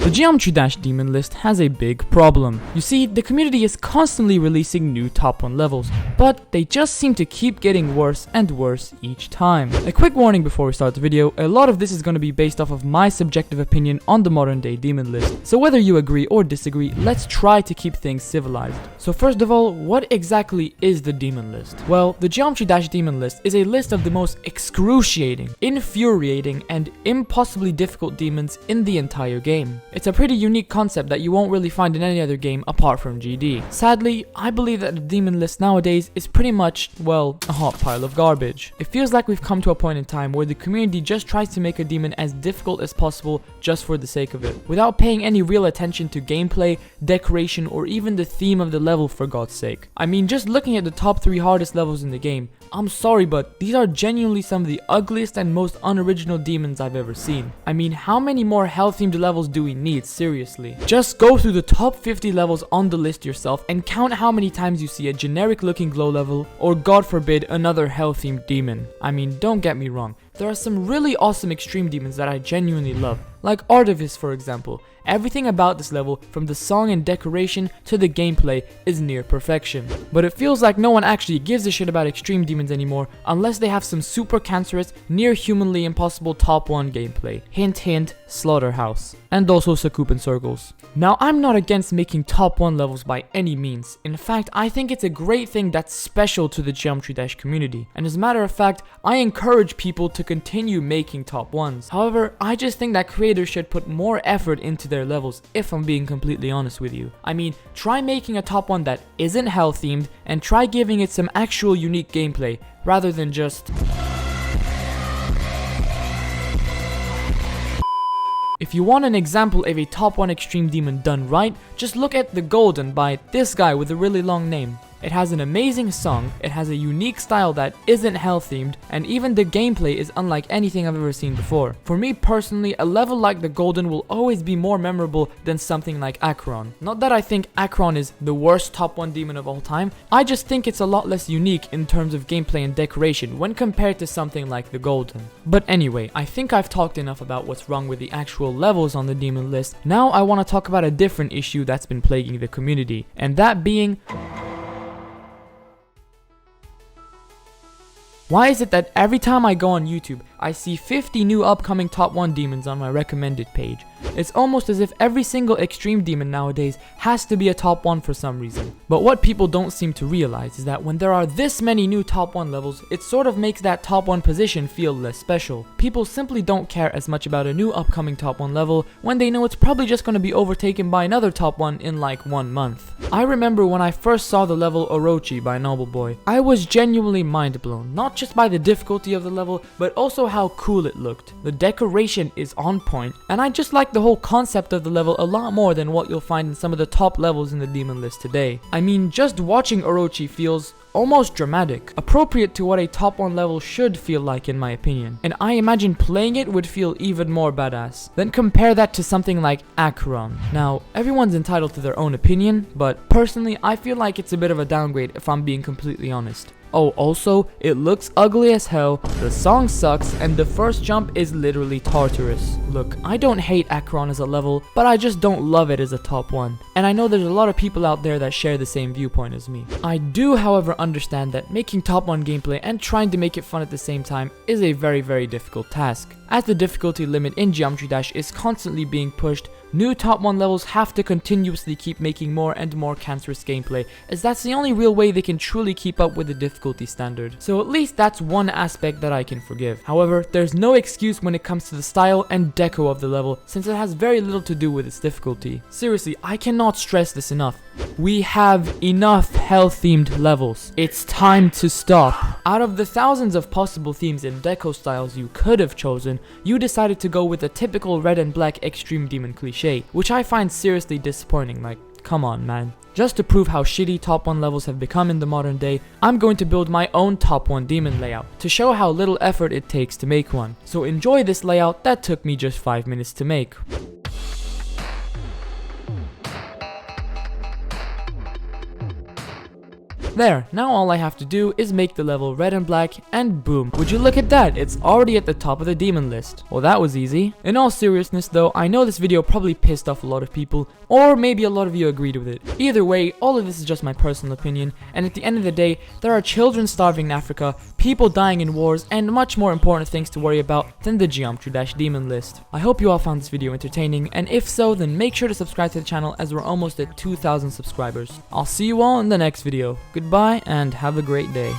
The Geometry Dash Demon list has a big problem. You see, the community is constantly releasing new top 1 levels, but they just seem to keep getting worse and worse each time. A quick warning before we start the video, a lot of this is going to be based off of my subjective opinion on the modern day demon list. So whether you agree or disagree, let's try to keep things civilized. So first of all, what exactly is the demon list? Well, the Geometry Dash Demon list is a list of the most excruciating, infuriating, and impossibly difficult demons in the entire game. It's a pretty unique concept that you won't really find in any other game apart from GD. Sadly, I believe that the demon list nowadays is pretty much, well, a hot pile of garbage. It feels like we've come to a point in time where the community just tries to make a demon as difficult as possible just for the sake of it, without paying any real attention to gameplay, decoration, or even the theme of the level, for God's sake. I mean, just looking at the top 3 hardest levels in the game, I'm sorry, but these are genuinely some of the ugliest and most unoriginal demons I've ever seen. I mean, how many more hell-themed levels do we need, seriously? Just go through the top 50 levels on the list yourself and count how many times you see a generic-looking glow level, or God forbid, another hell-themed demon. I mean, don't get me wrong, there are some really awesome extreme demons that I genuinely love, like Artifice for example. Everything about this level, from the song and decoration to the gameplay, is near perfection. But it feels like no one actually gives a shit about extreme demons anymore unless they have some super cancerous, near humanly impossible top 1 gameplay. Hint hint, Slaughterhouse. And also Sakupan Circles. Now, I'm not against making top 1 levels by any means. In fact, I think it's a great thing that's special to the Geometry Dash community. And as a matter of fact, I encourage people to continue making top 1s. However, I just think that creators should put more effort into their levels, if I'm being completely honest with you. I mean, try making a top 1 that isn't hell themed, and try giving it some actual unique gameplay, rather than just... If you want an example of a top 1 extreme demon done right, just look at The Golden by this guy with a really long name. It has an amazing song, it has a unique style that isn't hell themed, and even the gameplay is unlike anything I've ever seen before. For me personally, a level like The Golden will always be more memorable than something like Acheron. Not that I think Acheron is the worst top 1 demon of all time, I just think it's a lot less unique in terms of gameplay and decoration when compared to something like The Golden. But anyway, I think I've talked enough about what's wrong with the actual levels on the demon list. Now I want to talk about a different issue that's been plaguing the community, and that being... why is it that every time I go on YouTube, I see 50 new upcoming top 1 demons on my recommended page? It's almost as if every single extreme demon nowadays has to be a top 1 for some reason. But what people don't seem to realize is that when there are this many new top 1 levels, it sort of makes that top 1 position feel less special. People simply don't care as much about a new upcoming top 1 level when they know it's probably just going to be overtaken by another top 1 in like 1 month. I remember when I first saw the level Orochi by Noble Boy, I was genuinely mind blown, not just by the difficulty of the level, but also how cool it looked. The decoration is on point, and I just like the whole concept of the level a lot more than what you'll find in some of the top levels in the demon list today. I mean, just watching Orochi feels almost dramatic, appropriate to what a top 1 level should feel like in my opinion, and I imagine playing it would feel even more badass. Then compare that to something like Acheron. Now, everyone's entitled to their own opinion, but personally I feel like it's a bit of a downgrade if I'm being completely honest. Oh, also, it looks ugly as hell, the song sucks, and the first jump is literally Tartarus. Look, I don't hate Acheron as a level, but I just don't love it as a top 1. And I know there's a lot of people out there that share the same viewpoint as me. I do, however, understand that making top 1 gameplay and trying to make it fun at the same time is a very difficult task. As the difficulty limit in Geometry Dash is constantly being pushed, new top 1 levels have to continuously keep making more and more cancerous gameplay, as that's the only real way they can truly keep up with the difficulty standard. So at least that's one aspect that I can forgive. However, there's no excuse when it comes to the style and deco of the level, since it has very little to do with its difficulty. Seriously, I cannot stress this enough. We have enough hell-themed levels. It's time to stop. Out of the thousands of possible themes and deco styles you could have chosen, you decided to go with a typical red and black extreme demon cliche, which I find seriously disappointing. Like, come on, man. Just to prove how shitty top 1 levels have become in the modern day, I'm going to build my own top 1 demon layout to show how little effort it takes to make one. So enjoy this layout that took me just 5 minutes to make. There, now all I have to do is make the level red and black, and boom. Would you look at that, it's already at the top of the demon list. Well, that was easy. In all seriousness though, I know this video probably pissed off a lot of people, or maybe a lot of you agreed with it. Either way, all of this is just my personal opinion, and at the end of the day, there are children starving in Africa, people dying in wars, and much more important things to worry about than the Geometry Dash demon list. I hope you all found this video entertaining, and if so, then make sure to subscribe to the channel as we're almost at 2,000 subscribers. I'll see you all in the next video. Goodbye, and have a great day.